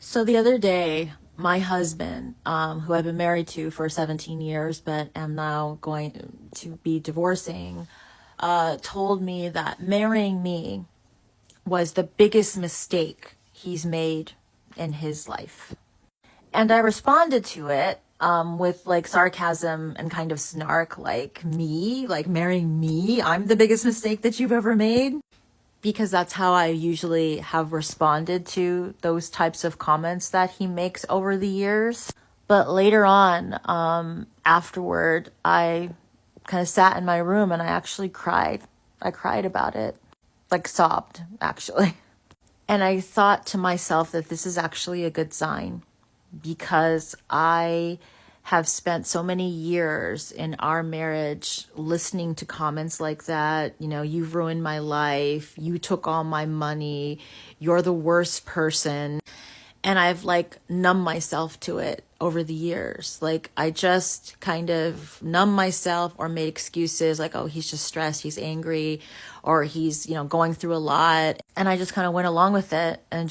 So the other day, my husband, who I've been married to for 17 years, but am now going to be divorcing, told me that marrying me was the biggest mistake he's made in his life. And I responded to it with like sarcasm and kind of snark, like me, like marrying me, I'm the biggest mistake that you've ever made. Because that's how I usually have responded to those types of comments that he makes over the years. But later on, afterward, I kind of sat in my room and I actually cried. I cried about it, like sobbed, actually. And I thought to myself that this is actually a good sign because I have spent so many years in our marriage listening to comments like that. You know, you've ruined my life. You took all my money. You're the worst person. And I've like numbed myself to it over the years. Like I just kind of numbed myself or made excuses like, oh, he's just stressed, he's angry, or he's, going through a lot. And I just kind of went along with it and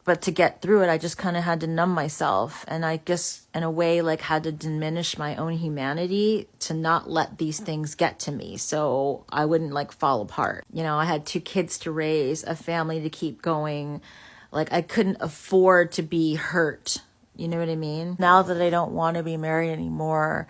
but to get through it, I just kind of had to numb myself. And I guess in a way, like had to diminish my own humanity to not let these things get to me. So I wouldn't like fall apart. I had 2 kids to raise, a family to keep going. Like I couldn't afford to be hurt. You know what I mean? Now that I don't want to be married anymore,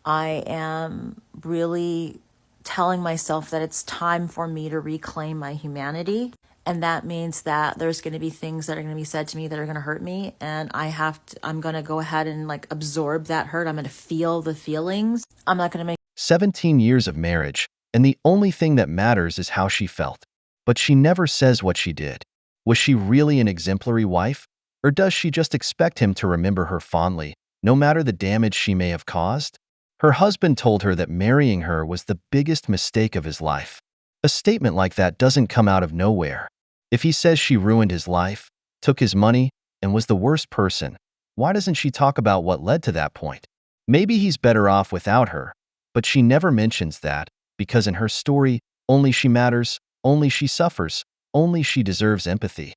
I am really telling myself that it's time for me to reclaim my humanity. And that means that there's going to be things that are going to be said to me that are going to hurt me. And I'm going to go ahead and like absorb that hurt. I'm going to feel the feelings. I'm not going to make 17 years of marriage, and the only thing that matters is how she felt. But she never says what she did. Was she really an exemplary wife? Or does she just expect him to remember her fondly, no matter the damage she may have caused? Her husband told her that marrying her was the biggest mistake of his life. A statement like that doesn't come out of nowhere. If he says she ruined his life, took his money, and was the worst person, why doesn't she talk about what led to that point? Maybe he's better off without her, but she never mentions that because in her story, only she matters, only she suffers, only she deserves empathy.